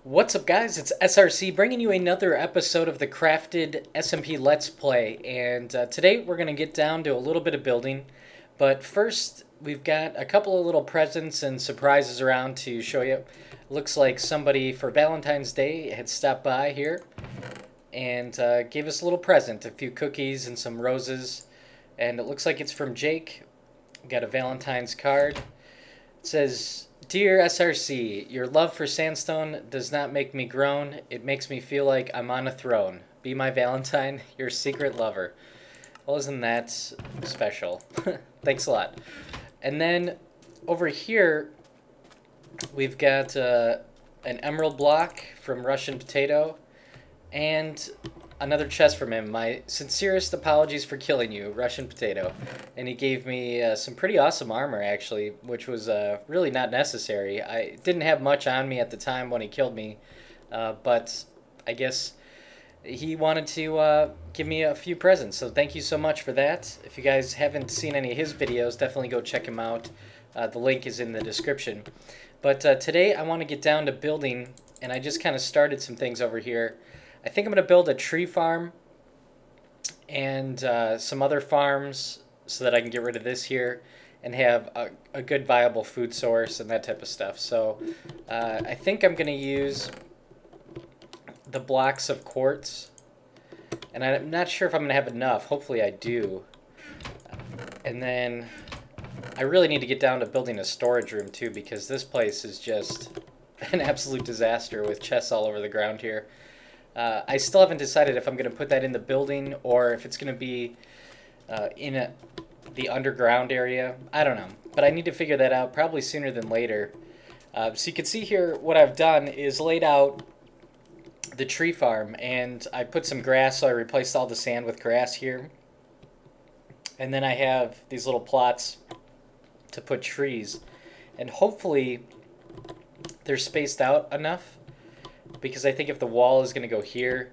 What's up, guys? It's SRC bringing you another episode of the Crafted SMP Let's Play. And today we're going to get down to a little bit of building. But first, we've got a couple of little presents and surprises around to show you. Looks like somebody for Valentine's Day had stopped by here and gave us a little present, a few cookies and some roses. And it looks like it's from Jake. Got a Valentine's card. It says, "Dear SRC, your love for sandstone does not make me groan. It makes me feel like I'm on a throne. Be my Valentine, your secret lover." Well, isn't that special? Thanks a lot. And then over here, we've got an emerald block from Russian Potato and another chest from him. My sincerest apologies for killing you, Russian Potato. And he gave me some pretty awesome armor, actually, which was really not necessary. I didn't have much on me at the time when he killed me, but I guess he wanted to give me a few presents. So thank you so much for that. If you guys haven't seen any of his videos, definitely go check him out. The link is in the description. But today I want to get down to building, and I just kind of started some things over here. I think I'm going to build a tree farm and some other farms so that I can get rid of this here and have a good viable food source and that type of stuff. So I think I'm going to use the blocks of quartz, and I'm not sure if I'm going to have enough. Hopefully I do. And then I really need to get down to building a storage room too, because this place is just an absolute disaster with chests all over the ground here. I still haven't decided if I'm going to put that in the building or if it's going to be in the underground area. I don't know, but I need to figure that out probably sooner than later. So you can see here what I've done is laid out the tree farm, and I put some grass, so I replaced all the sand with grass here. And then I have these little plots to put trees, and hopefully they're spaced out enough, because I think if the wall is going to go here,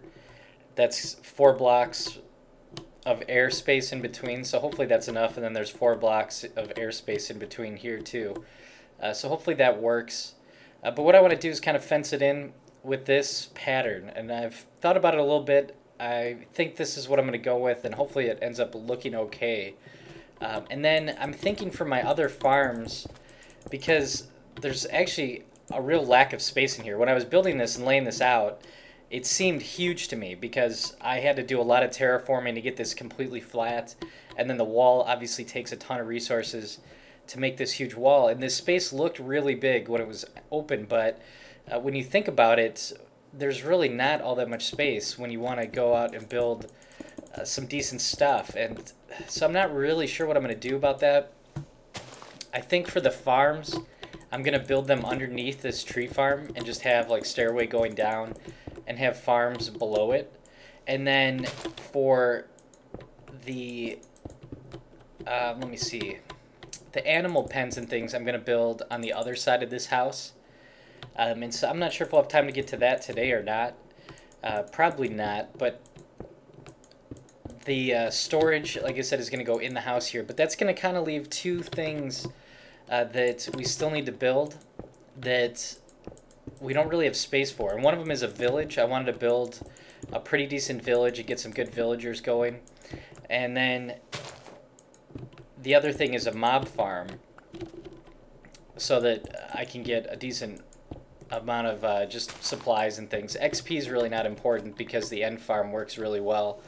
that's 4 blocks of airspace in between, so hopefully that's enough, and then there's 4 blocks of airspace in between here too. So hopefully that works. But what I want to do is kind of fence it in with this pattern, and I've thought about it a little bit. I think this is what I'm going to go with, and hopefully it ends up looking okay. And then I'm thinking for my other farms, because there's actually a real lack of space in here. When I was building this and laying this out, it seemed huge to me because I had to do a lot of terraforming to get this completely flat, and then the wall obviously takes a ton of resources to make this huge wall, and this space looked really big when it was open, but when you think about it, there's really not all that much space when you want to go out and build some decent stuff. And so I'm not really sure what I'm going to do about that. I think for the farms, I'm going to build them underneath this tree farm and just have like stairway going down and have farms below it. And then for the, let me see, the animal pens and things I'm going to build on the other side of this house. And so I'm not sure if we'll have time to get to that today or not. Probably not, but the storage, like I said, is going to go in the house here. But that's going to kind of leave 2 things that we still need to build that we don't really have space for. And one of them is a village. I wanted to build a pretty decent village and get some good villagers going. And then the other thing is a mob farm, so that I can get a decent amount of just supplies and things. XP is really not important because the end farm works really well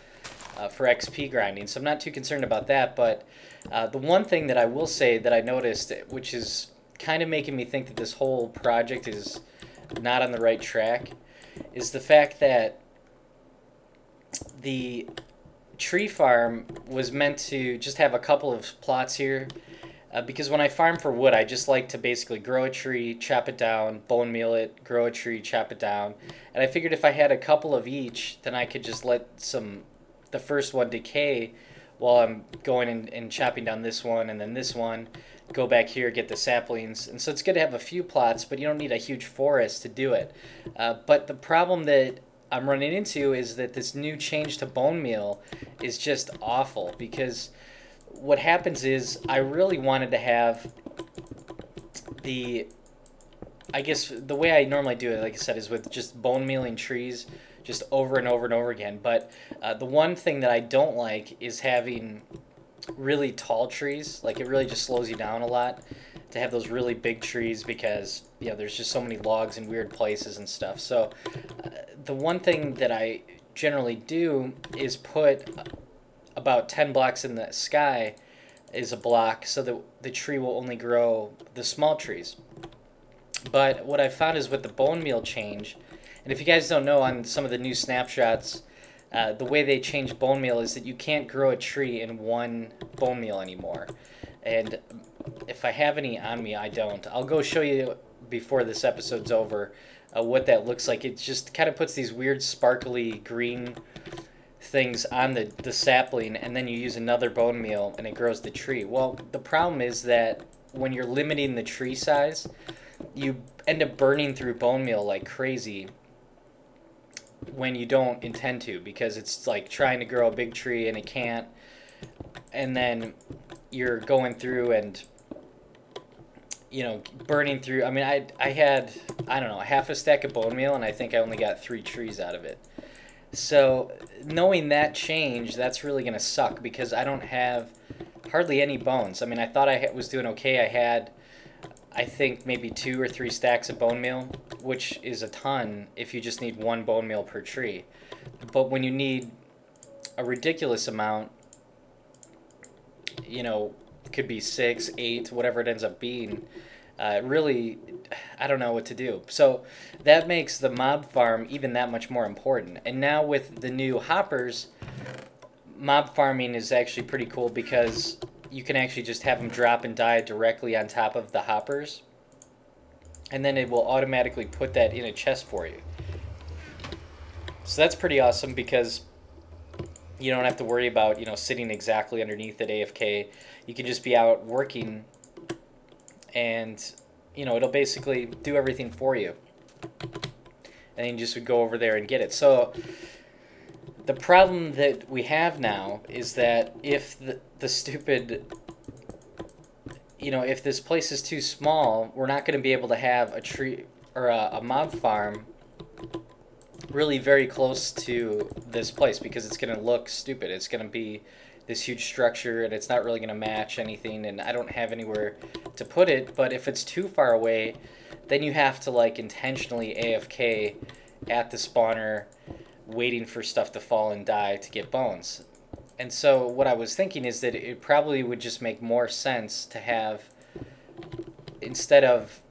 for XP grinding, so I'm not too concerned about that. But the one thing that I will say that I noticed, which is kind of making me think that this whole project is not on the right track, is the fact that the tree farm was meant to just have a couple of plots here. Because when I farm for wood, I just like to basically grow a tree, chop it down, bone meal it, grow a tree, chop it down. And I figured if I had a couple of each, then I could just let the first one decay while I'm going and chopping down this one and then this one, go back here, get the saplings. And so it's good to have a few plots, but you don't need a huge forest to do it. But the problem that I'm running into is that this new change to bone meal is just awful, because what happens is I really wanted to have the I guess the way I normally do it, like I said, is with just bone mealing trees just over and over and over again. But the one thing that I don't like is having really tall trees. Like, it really just slows you down a lot to have those really big trees because, you know, there's just so many logs in weird places and stuff. So the one thing that I generally do is put about 10 blocks in the sky is a block so that the tree will only grow the small trees. But what I found is with the bone meal change, and if you guys don't know, on some of the new snapshots, the way they change bone meal is that you can't grow a tree in one bone meal anymore. And if I have any on me, I don't. I'll go show you before this episode's over what that looks like. It just kind of puts these weird sparkly green things on the sapling, and then you use another bone meal and it grows the tree. Well, the problem is that when you're limiting the tree size, you end up burning through bone meal like crazy when you don't intend to, because it's like trying to grow a big tree and it can't, and then you're going through and, you know, burning through. I mean, I had, I don't know, half a stack of bone meal, and I think I only got 3 trees out of it. So knowing that change, that's really going to suck because I don't have hardly any bones. I mean, I thought I was doing okay. I had, I think, maybe 2 or 3 stacks of bone meal, which is a ton if you just need 1 bone meal per tree. But when you need a ridiculous amount, you know, it could be 6, 8, whatever it ends up being, really, I don't know what to do. So that makes the mob farm even that much more important. And now with the new hoppers, mob farming is actually pretty cool because you can actually just have them drop and die directly on top of the hoppers, and then it will automatically put that in a chest for you. So that's pretty awesome because you don't have to worry about, you know, sitting exactly underneath it AFK. You can just be out working, and, you know, it'll basically do everything for you. And then you just would go over there and get it. So the problem that we have now is that if the stupid, you know, if this place is too small, we're not going to be able to have a tree or a mob farm really very close to this place because it's going to look stupid. It's going to be this huge structure and it's not really going to match anything, and I don't have anywhere to put it. But if it's too far away, then you have to like intentionally AFK at the spawner waiting for stuff to fall and die to get bones. And so what I was thinking is that it probably would just make more sense to have, instead of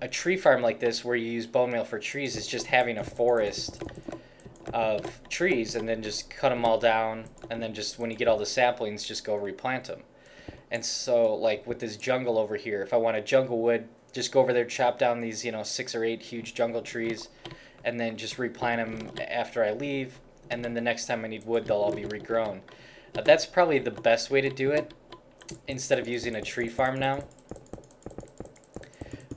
a tree farm like this where you use bone meal for trees, is just having a forest of trees and then just cut them all down, and then just when you get all the saplings, just go replant them. And so like with this jungle over here, if I want a jungle wood, just go over there, chop down these, you know, 6 or 8 huge jungle trees, and then just replant them after I leave, and then the next time I need wood, they'll all be regrown. That's probably the best way to do it, instead of using a tree farm now.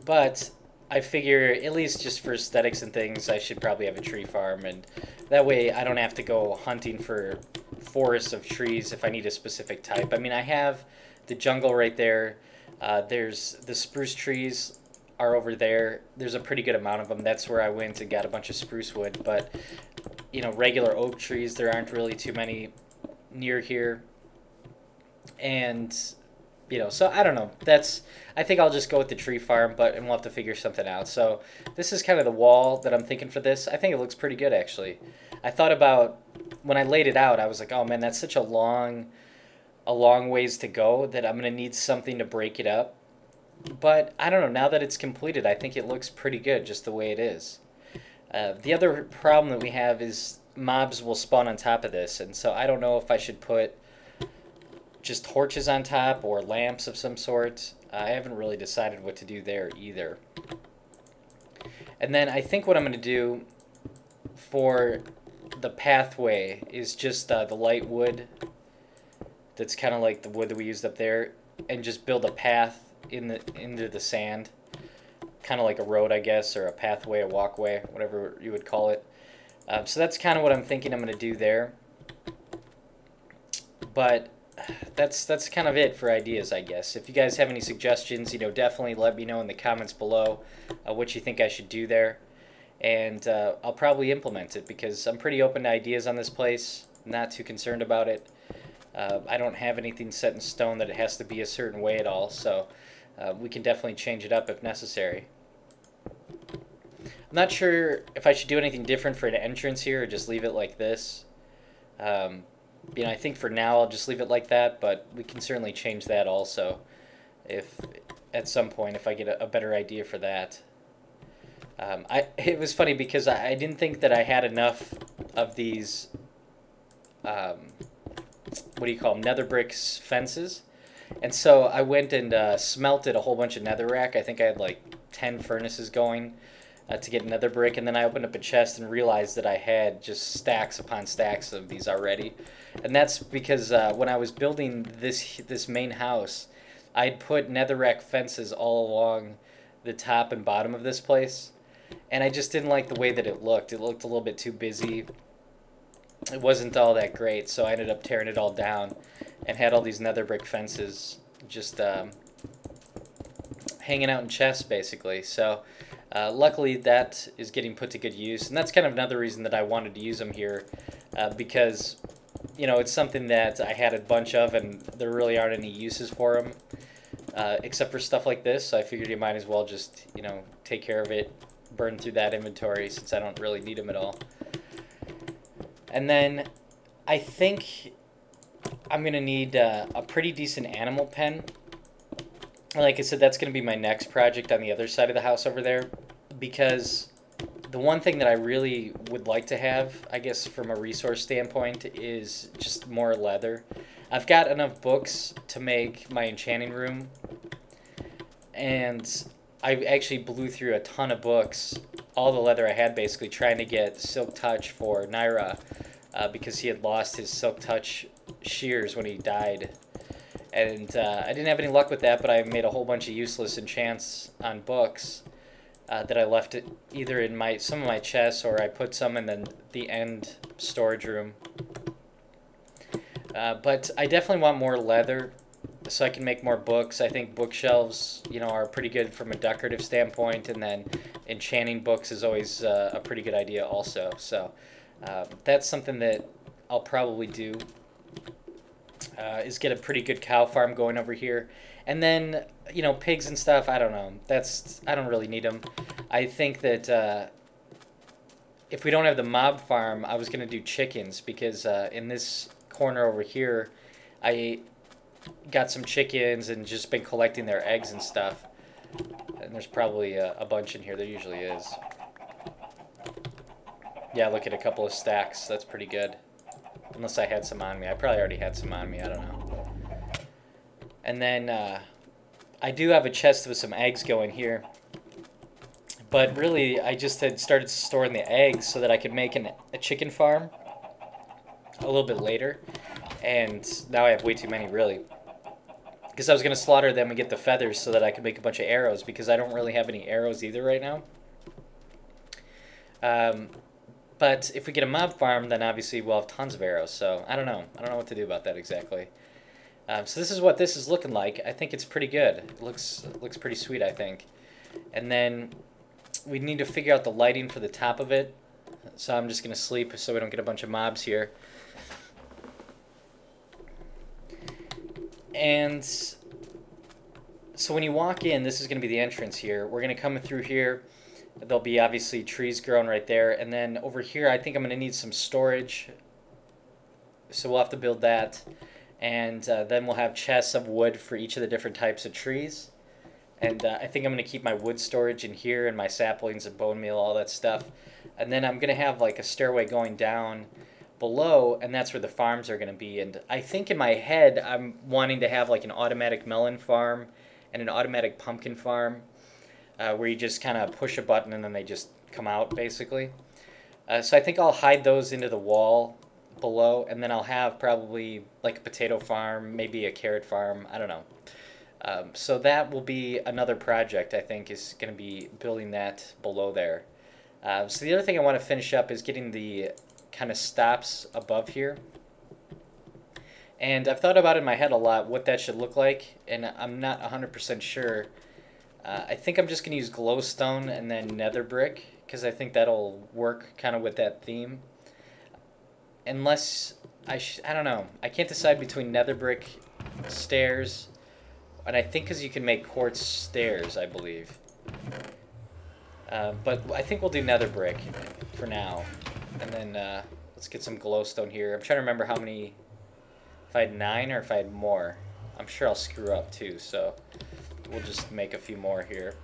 But I figure, at least just for aesthetics and things, I should probably have a tree farm, and that way I don't have to go hunting for forests of trees if I need a specific type. I mean, I have the jungle right there. There's the spruce trees are over there. There's a pretty good amount of them. That's where I went and got a bunch of spruce wood. But, you know, regular oak trees, there aren't really too many near here. And, you know, so I don't know. I think I'll just go with the tree farm, and we'll have to figure something out. So this is kind of the wall that I'm thinking for this. I think it looks pretty good, actually. I thought about, when I laid it out, I was like, oh man, that's such a long ways to go that I'm going to need something to break it up. But I don't know, now that it's completed, I think it looks pretty good just the way it is. The other problem that we have is mobs will spawn on top of this, and so I don't know if I should put just torches on top or lamps of some sort. I haven't really decided what to do there either. And then I think what I'm going to do for the pathway is just the light wood that's kind of like the wood that we used up there, and just build a path into the sand, kind of like a road, I guess, or a pathway, a walkway, whatever you would call it. So that's kind of what I'm thinking I'm going to do there. But that's kind of it for ideas, I guess. If you guys have any suggestions, definitely let me know in the comments below what you think I should do there. And I'll probably implement it because I'm pretty open to ideas on this place. Not too concerned about it. I don't have anything set in stone that it has to be a certain way at all, so we can definitely change it up if necessary. I'm not sure if I should do anything different for an entrance here or just leave it like this. I think for now I'll just leave it like that, but we can certainly change that also if at some point if I get a better idea for that. It was funny because I didn't think that I had enough of these, what do you call them, nether bricks fences. And so I went and smelted a whole bunch of netherrack. I think I had like 10 furnaces going to get nether brick, and then I opened up a chest and realized that I had just stacks upon stacks of these already. And that's because when I was building this main house, I'd put netherrack fences all along the top and bottom of this place, and I just didn't like the way that it looked. It looked a little bit too busy. It wasn't all that great, so I ended up tearing it all down and had all these nether brick fences just hanging out in chests, basically. So luckily that is getting put to good use, and that's kind of another reason that I wanted to use them here, because it's something that I had a bunch of, and there really aren't any uses for them, except for stuff like this. So I figured you might as well just, take care of it, burn through that inventory since I don't really need them at all. And then I think I'm going to need a pretty decent animal pen. Like I said, that's going to be my next project on the other side of the house over there, because the one thing that I really would like to have, I guess from a resource standpoint, is just more leather. I've got enough books to make my enchanting room, and I actually blew through a ton of books, all the leather I had basically, trying to get Silk Touch for Naira, because he had lost his Silk Touch shears when he died. And I didn't have any luck with that, but I made a whole bunch of useless enchants on books that I left either in some of my chests, or I put some in the end storage room. But I definitely want more leather so I can make more books. I think bookshelves, are pretty good from a decorative standpoint, and then enchanting books is always a pretty good idea also. So that's something that I'll probably do. Is get a pretty good cow farm going over here, and then pigs and stuff. I don't know. I don't really need them. I think that if we don't have the mob farm, I was gonna do chickens, because in this corner over here, I got some chickens and just been collecting their eggs and stuff. And there's probably a bunch in here. There usually is. Yeah, look at a couple of stacks. That's pretty good. Unless I had some on me. I probably already had some on me. I don't know. And then I do have a chest with some eggs going here. But really, I just had started storing the eggs so that I could make a chicken farm a little bit later. And now I have way too many, really. Because I was going to slaughter them and get the feathers so that I could make a bunch of arrows, because I don't really have any arrows either right now. But if we get a mob farm, then obviously we'll have tons of arrows. So I don't know. I don't know what to do about that exactly. So this is what this is looking like. I think it's pretty good. It looks pretty sweet, I think. And then we need to figure out the lighting for the top of it. So I'm just going to sleep so we don't get a bunch of mobs here. And so when you walk in, this is going to be the entrance here. We're going to come through here. There'll be obviously trees growing right there. And then over here, I think I'm going to need some storage. So we'll have to build that. And then we'll have chests of wood for each of the different types of trees. And I think I'm going to keep my wood storage in here, and my saplings and bone meal, all that stuff. And then I'm going to have like a stairway going down below, and that's where the farms are going to be. And I think in my head, I'm wanting to have like an automatic melon farm and an automatic pumpkin farm, where you just kind of push a button and then they just come out, basically. So I think I'll hide those into the wall below, and then I'll have probably like a potato farm, maybe a carrot farm, I don't know. So that will be another project, I think, is going to be building that below there. So the other thing I want to finish up is getting the kind of stops above here. And I've thought about it in my head a lot what that should look like, and I'm not 100% sure. I think I'm just going to use glowstone and then nether brick, because I think that'll work kind of with that theme. Unless, I don't know. I can't decide between nether brick stairs, and I think because you can make quartz stairs, I believe. But I think we'll do nether brick for now. And then let's get some glowstone here. I'm trying to remember how many, if I had 9 or if I had more. I'm sure I'll screw up too, so we'll just make a few more here.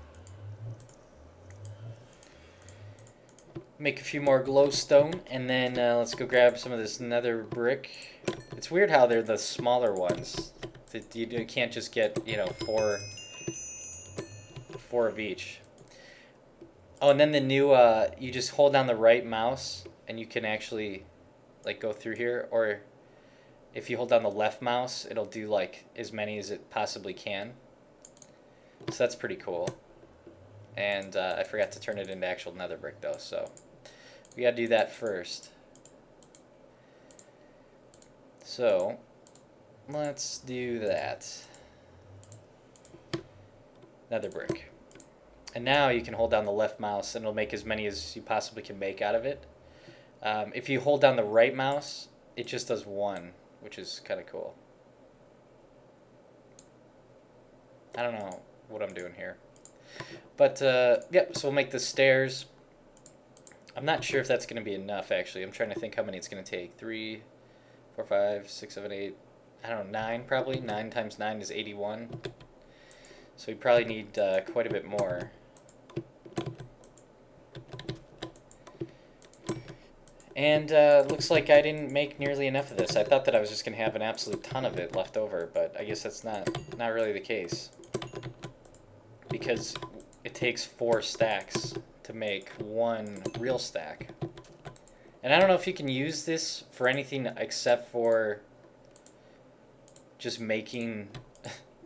Make a few more glowstone, and then let's go grab some of this nether brick. It's weird how they're the smaller ones. You can't just get, you know, four of each. Oh, and then the new, you just hold down the right mouse, and you can actually, like, go through here. Or if you hold down the left mouse, it'll do, like, as many as it possibly can. So that's pretty cool. And I forgot to turn it into actual nether brick, though, so we gotta do that first. So let's do that. Nether brick. And now you can hold down the left mouse and it'll make as many as you possibly can make out of it. If you hold down the right mouse, it just does 1, which is kind of cool. I don't know what I'm doing here. But, yep, so we'll make the stairs. I'm not sure if that's going to be enough, actually. I'm trying to think how many it's going to take. 3, 4, 5, 6, 7, 8. I don't know, 9 probably. 9 times 9 is 81. So we probably need quite a bit more. And looks like I didn't make nearly enough of this. I thought that I was just going to have an absolute ton of it left over, but I guess that's not really the case. Because it takes 4 stacks to make 1 real stack. And I don't know if you can use this for anything except for just making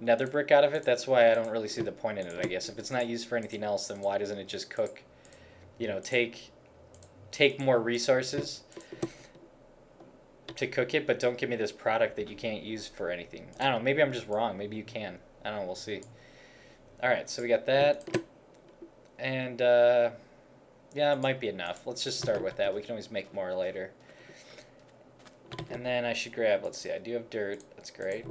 nether brick out of it. That's why I don't really see the point in it, I guess. If it's not used for anything else, then why doesn't it just cook, you know, take more resources to cook it, but don't give me this product that you can't use for anything. I don't know, maybe I'm just wrong. Maybe you can. I don't know, we'll see. Alright, so we got that. And, yeah, it might be enough. Let's just start with that. We can always make more later. And then I should grab, let's see, I do have dirt. That's great.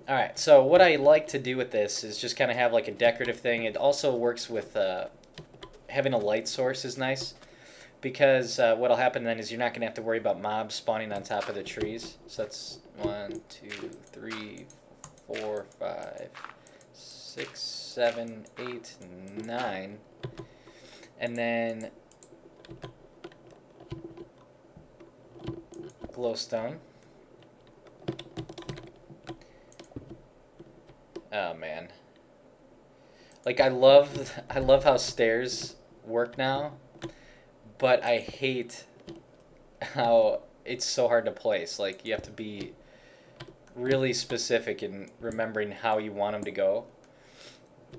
Alright, so what I like to do with this is just kind of have like a decorative thing. It also works with having a light source is nice. Because what'll happen then is you're not going to have to worry about mobs spawning on top of the trees. So that's 1, 2, 3, 4, 5, 6, 7, 8, 9. And then glowstone. Oh man. Like I love how stairs work now, but I hate how it's so hard to place. Like you have to be really specific in remembering how you want them to go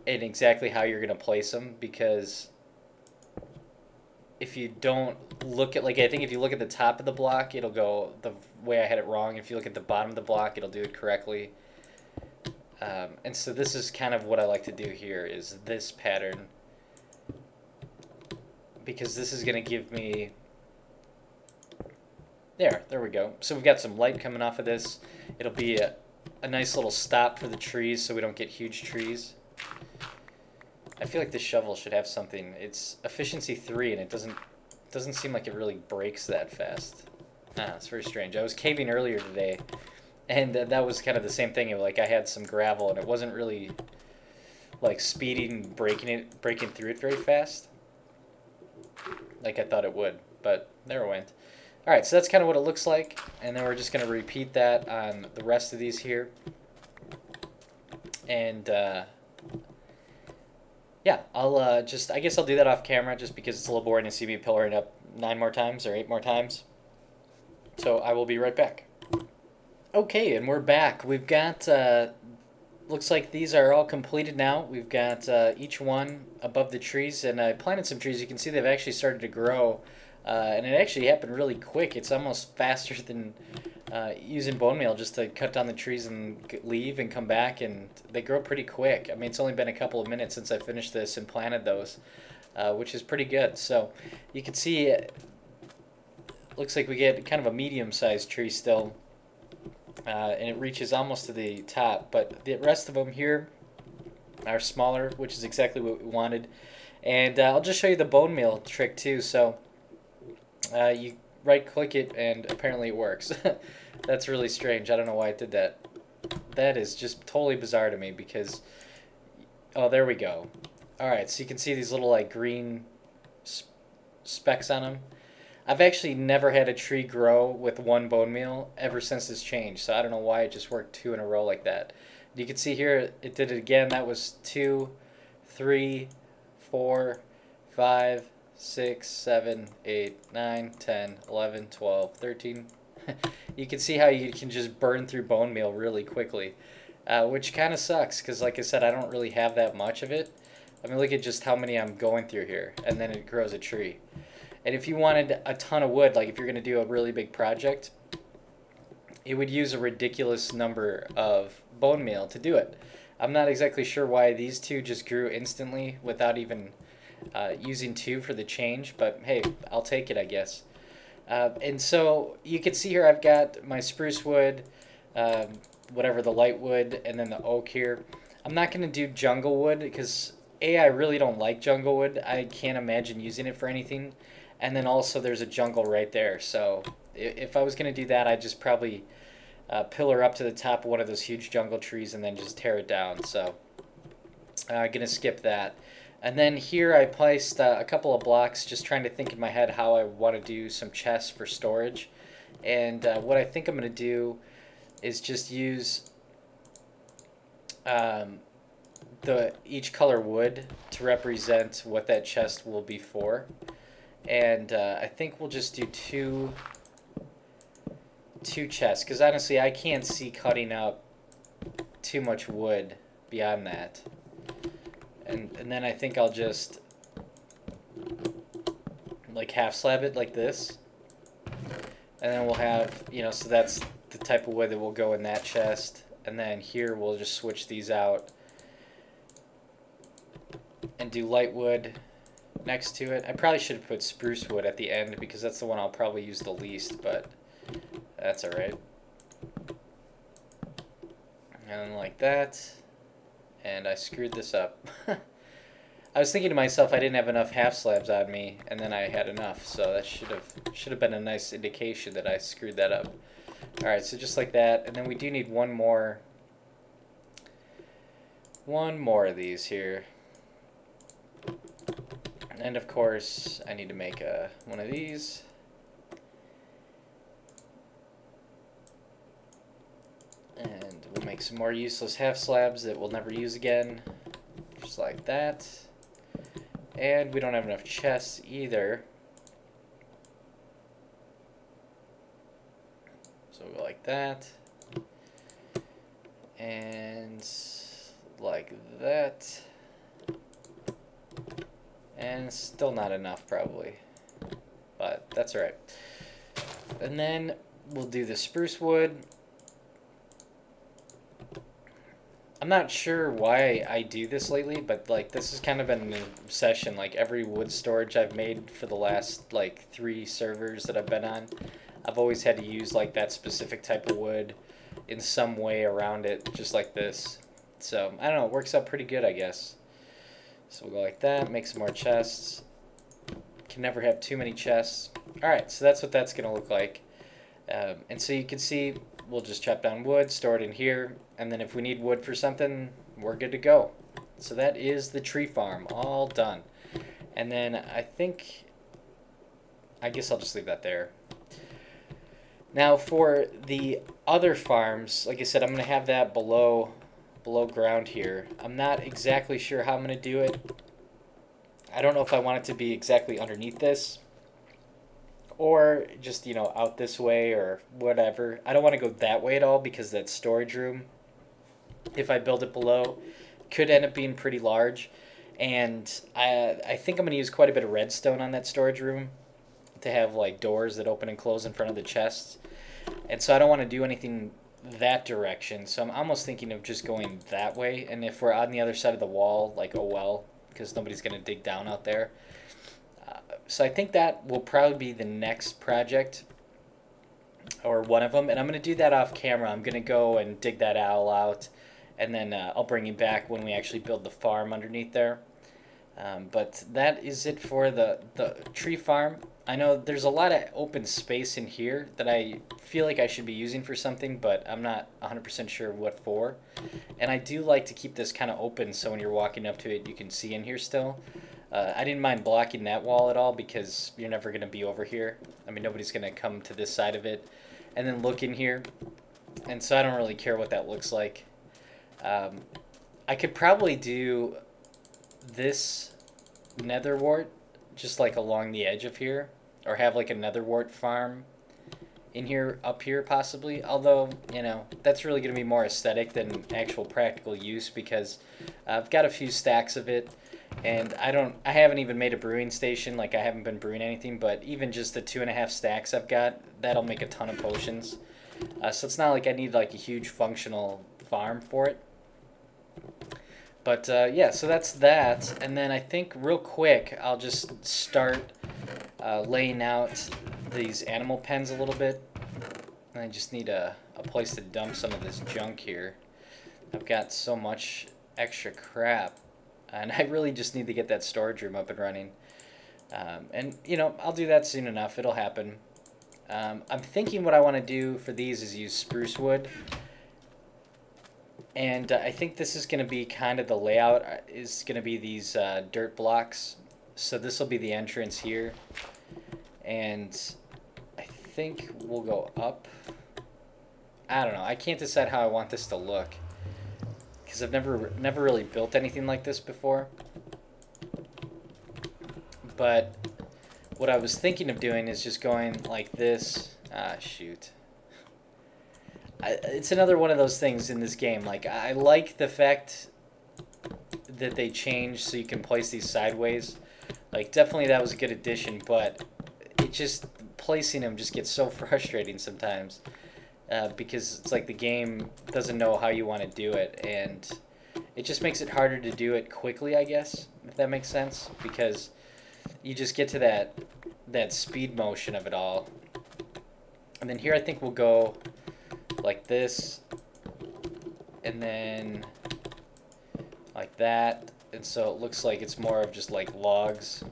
and exactly how you're going to place them, because if you don't look at, like, I think if you look at the top of the block, it'll go the way I had it wrong. If you look at the bottom of the block, it'll do it correctly. And so this is kind of what I like to do here, is this pattern, because this is going to give me, there we go. So we've got some light coming off of this. It'll be a nice little stop for the trees so we don't get huge trees. I feel like this shovel should have something. It's efficiency 3, and it doesn't seem like it really breaks that fast. It's very strange. I was caving earlier today, and that was kind of the same thing. Like I had some gravel, and it wasn't really like speeding, breaking through it very fast, like I thought it would. But there it went. All right, so that's kind of what it looks like, and then we're just going to repeat that on the rest of these here, and. Yeah, I guess I'll do that off camera just because it's a little boring to see me pillaring up 9 more times or 8 more times. So I will be right back. Okay, and we're back. We've got, looks like these are all completed now. We've got each one above the trees, and I planted some trees. You can see they've actually started to grow. And it actually happened really quick. It's almost faster than using bone meal just to cut down the trees and leave and come back, and they grow pretty quick. I mean, it's only been a couple of minutes since I finished this and planted those, which is pretty good. So you can see it looks like we get kind of a medium-sized tree still, and it reaches almost to the top, but the rest of them here are smaller, which is exactly what we wanted. And I'll just show you the bone meal trick too. So you right click it and apparently it works. That's really strange. I don't know why it did that. That is just totally bizarre to me because, oh, there we go. Alright, so you can see these little like green specks on them. I've actually never had a tree grow with one bone meal ever since this change, so I don't know why it just worked 2 in a row like that. You can see here it did it again. That was 2, 3, 4, 5, 6, 7, 8, 9, 10, 11, 12, 13. You can see how you can just burn through bone meal really quickly, which kind of sucks because, like I said, I don't really have that much of it. I mean, look at just how many I'm going through here, and then it grows a tree. And if you wanted a ton of wood, like if you're going to do a really big project, it would use a ridiculous number of bone meal to do it. I'm not exactly sure why these two just grew instantly without even using 2 for the change, but hey, I'll take it, I guess. And so you can see here I've got my spruce wood, whatever, the light wood, and then the oak here. I'm not going to do jungle wood because I really don't like jungle wood. I can't imagine using it for anything. And then also there's a jungle right there. So if I was going to do that, I'd just probably pillar up to the top of one of those huge jungle trees and then just tear it down. So I'm going to skip that. And then here I placed a couple of blocks, just trying to think in my head how I want to do some chests for storage. And what I think I'm going to do is just use each color wood to represent what that chest will be for. And I think we'll just do two chests, because honestly I can't see cutting up too much wood beyond that. And then I think I'll just like half slab it like this, and then we'll have, you know, so that's the type of wood that will go in that chest. And then here we'll just switch these out and do light wood next to it. I probably should have put spruce wood at the end because that's the one I'll probably use the least, but that's alright. And then like that. And I screwed this up. I was thinking to myself I didn't have enough half slabs on me, and then I had enough, so that should have been a nice indication that I screwed that up. Alright, so just like that, and then we do need one more of these here. And of course, I need to make one of these. And we'll make some more useless half slabs that we'll never use again. Just like that. And we don't have enough chests either. So we'll go like that. And like that. And still not enough probably. But that's alright. And then we'll do the spruce wood. I'm not sure why I do this lately, but like this has kind of been an obsession. Like every wood storage I've made for the last like 3 servers that I've been on, I've always had to use like that specific type of wood in some way around it, just like this. So I don't know, it works out pretty good, I guess. So we'll go like that, make some more chests. Can never have too many chests. Alright, so that's what that's going to look like. And so you can see we'll just chop down wood, store it in here, and then if we need wood for something, we're good to go. So that is the tree farm, all done. And then I guess I'll just leave that there. Now for the other farms, like I said, I'm going to have that below ground here. I'm not exactly sure how I'm going to do it. I don't know if I want it to be exactly underneath this, or just, you know, out this way or whatever. I don't want to go that way at all because that storage room, if I build it below, could end up being pretty large. And I think I'm going to use quite a bit of redstone on that storage room. to have like doors that open and close in front of the chests. And so I don't want to do anything that direction. So I'm almost thinking of just going that way. And if we're on the other side of the wall, like, oh well, because nobody's going to dig down out there. So I think that will probably be the next project, or one of them. And I'm going to do that off camera. I'm going to go and dig that owl out. And then I'll bring you back when we actually build the farm underneath there. But that is it for the tree farm. I know there's a lot of open space in here that I feel like I should be using for something, but I'm not 100% sure what for. And I do like to keep this kind of open so when you're walking up to it, you can see in here still. I didn't mind blocking that wall at all because you're never going to be over here. I mean, nobody's going to come to this side of it and then look in here. And so I don't really care what that looks like. I could probably do this nether wart just like along the edge of here, or have like a nether wart farm in here, up here possibly, although, you know, that's really going to be more aesthetic than actual practical use because I've got a few stacks of it, and I haven't even made a brewing station, like I haven't been brewing anything, but even just the 2.5 stacks I've got, that'll make a ton of potions. So it's not like I need like a huge functional farm for it. But yeah, so that's that. And then I think real quick, I'll just start laying out these animal pens a little bit. And I just need a place to dump some of this junk here. I've got so much extra crap. And I really just need to get that storage room up and running. And, you know, I'll do that soon enough. It'll happen. I'm thinking what I want to do for these is use spruce wood. And I think this is going to be kind of the layout is going to be these dirt blocks. So this will be the entrance here. And I think we'll go up. I don't know. I can't decide how I want this to look, because I've never really built anything like this before. But what I was thinking of doing is just going like this. Ah, shoot. It's another one of those things in this game. Like, I like the fact that they changed so you can place these sideways. Like, definitely that was a good addition, but it just, placing them just gets so frustrating sometimes. Because it's like the game doesn't know how you want to do it, and it just makes it harder to do it quickly, I guess, if that makes sense. Because you just get to that speed motion of it all. And then here I think we'll go like this, and then like that, and so it looks like it's more of just like logs.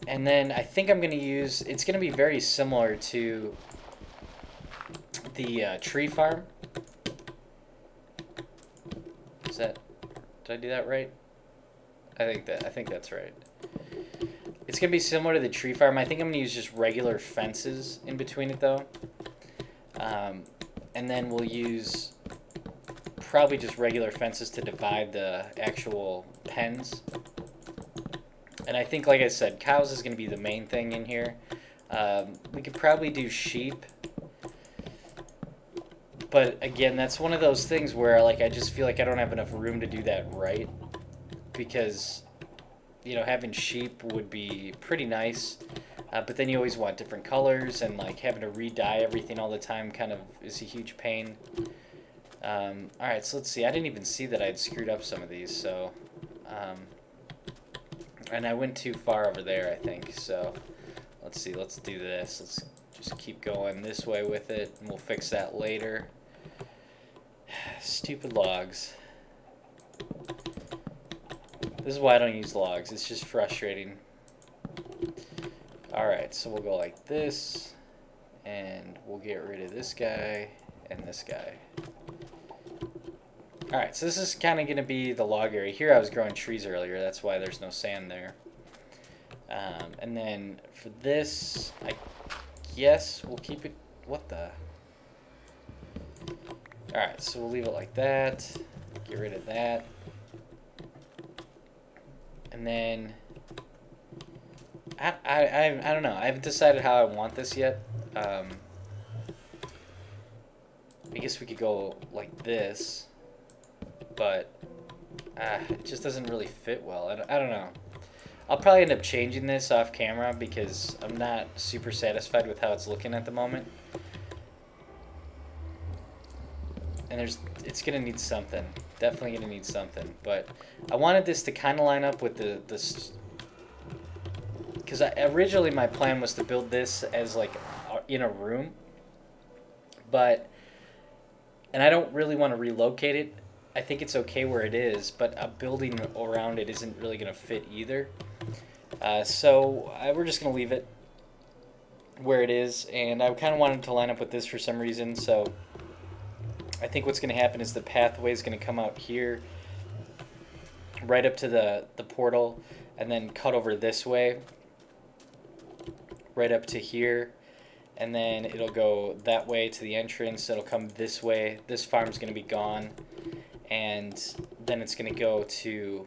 And then I think I'm going to use, it's going to be very similar to the tree farm. Did I do that right? I think that's right. It's going to be similar to the tree farm. I think I'm going to use just regular fences in between it, though. And then we'll use probably just regular fences to divide the actual pens. And I think, like I said, cows is going to be the main thing in here. We could probably do sheep. But, again, that's one of those things where, like, I just feel like I don't have enough room to do that right. Because, you know, having sheep would be pretty nice, but then you always want different colors, and like having to re-dye everything all the time kind of is a huge pain. Alright, so let's see. I didn't even see that I had screwed up some of these, so... and I went too far over there, I think, so... Let's see, let's do this. Let's just keep going this way with it, and we'll fix that later. Stupid logs. This is why I don't use logs. It's just frustrating. Alright, so we'll go like this, and we'll get rid of this guy and this guy. Alright, so this is kind of going to be the log area. Here I was growing trees earlier, that's why there's no sand there. And then for this, I guess we'll keep it... What the... Alright, so we'll leave it like that. Get rid of that. And then, I don't know. I haven't decided how I want this yet. I guess we could go like this, but it just doesn't really fit well. I don't know. I'll probably end up changing this off camera because I'm not super satisfied with how it's looking at the moment. And it's gonna need something. Definitely gonna need something. But I wanted this to kind of line up with this, because originally my plan was to build this as like in a room, and I don't really want to relocate it. I think it's okay where it is, but a building around it isn't really gonna fit either. So we're just gonna leave it where it is, and I kind of wanted to line up with this for some reason. So I think what's going to happen is the pathway is going to come out here, right up to the portal, and then cut over this way, right up to here, and then it'll go that way to the entrance. It'll come this way. This farm's going to be gone, and then it's going to go to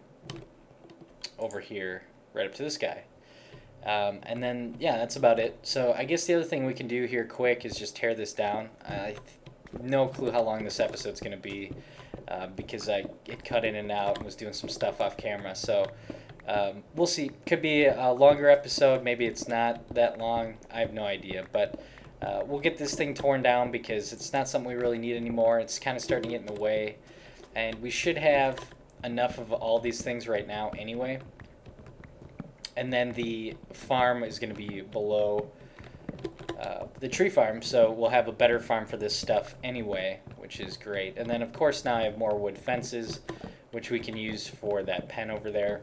over here, right up to this guy. And then, yeah, that's about it. So I guess the other thing we can do here quick is just tear this down. No clue how long this episode's going to be because I get cut in and out and was doing some stuff off camera. So we'll see. Could be a longer episode. Maybe it's not that long. I have no idea. But we'll get this thing torn down because it's not something we really need anymore. It's kind of starting to get in the way. And we should have enough of all these things right now anyway. And then the farm is going to be below the tree farm, so we'll have a better farm for this stuff anyway, which is great. And then, of course, now I have more wood fences, which we can use for that pen over there.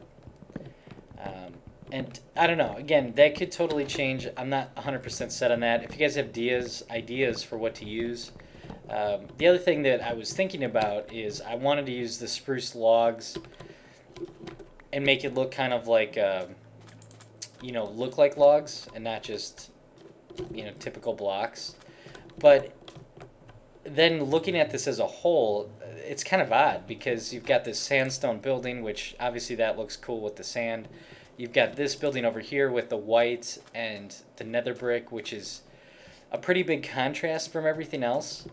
And I don't know. Again, that could totally change. I'm not 100% set on that. If you guys have ideas for what to use. The other thing that I was thinking about is I wanted to use the spruce logs and make it look kind of like, look like logs and not just, typical blocks. But then looking at this as a whole, it's kind of odd because you've got this sandstone building, which obviously that looks cool with the sand. You've got this building over here with the white and the nether brick, which is a pretty big contrast from everything else.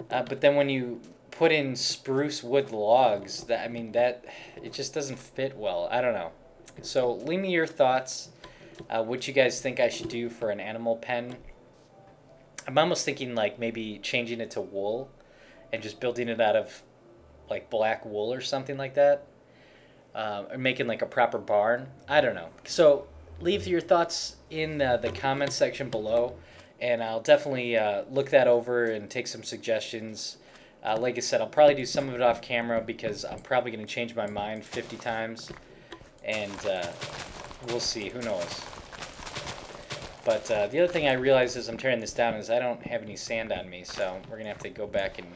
But then when you put in spruce wood logs, that it just doesn't fit well. I don't know. So leave me your thoughts. What you guys think I should do for an animal pen. I'm almost thinking like maybe changing it to wool and just building it out of like black wool or something like that. Or making like a proper barn. I don't know. So leave your thoughts in the comments section below, and I'll definitely look that over and take some suggestions. Like I said, I'll probably do some of it off camera because I'm probably going to change my mind 50 times. And we'll see. Who knows? But the other thing I realized as I'm tearing this down is I don't have any sand on me, so we're going to have to go back and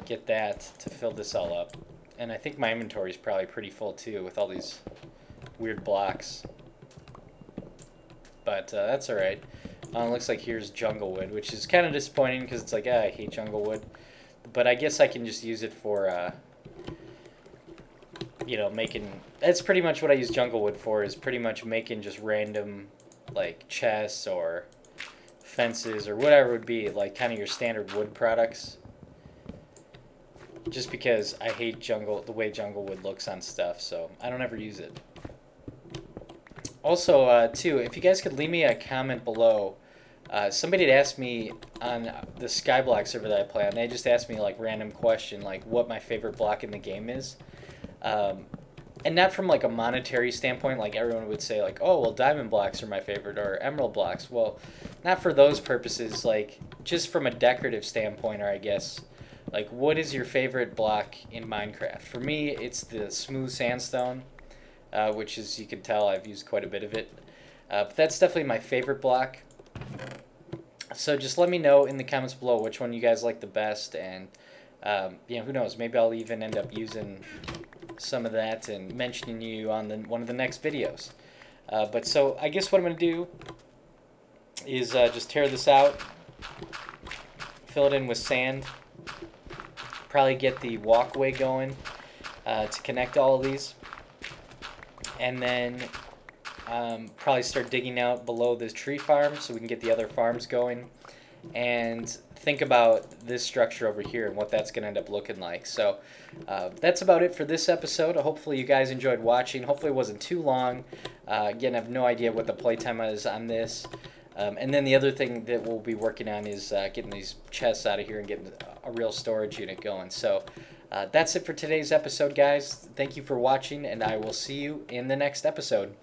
get that to fill this all up. And I think my inventory is probably pretty full too with all these weird blocks. But that's alright. Looks like here's jungle wood, which is kind of disappointing because it's like, I hate jungle wood. But I guess I can just use it for... making... That's pretty much what I use jungle wood for, is pretty much making just random, like, chests or fences or whatever it would be, like, kind of your standard wood products. Just because I hate the way jungle wood looks on stuff, so I don't ever use it. Also, too, if you guys could leave me a comment below. Somebody had asked me on the Skyblock server that I play on, they just asked me, like, random question, like, what my favorite block in the game is. And not from like a monetary standpoint, like everyone would say like, oh, well, diamond blocks are my favorite, or emerald blocks. Well, not for those purposes, like just from a decorative standpoint, or I guess, like what is your favorite block in Minecraft? For me, it's the smooth sandstone, which is, you can tell I've used quite a bit of it. But that's definitely my favorite block. So just let me know in the comments below which one you guys like the best, and who knows, maybe I'll even end up using some of that and mentioning you on one of the next videos. But so I guess what I'm going to do is just tear this out, fill it in with sand, probably get the walkway going to connect all of these, and then probably start digging out below this tree farm so we can get the other farms going, and think about this structure over here and what that's going to end up looking like. So that's about it for this episode. Hopefully you guys enjoyed watching. Hopefully it wasn't too long. Again, I have no idea what the playtime is on this. And then the other thing that we'll be working on is getting these chests out of here and getting a real storage unit going. So that's it for today's episode, guys. Thank you for watching, and I will see you in the next episode.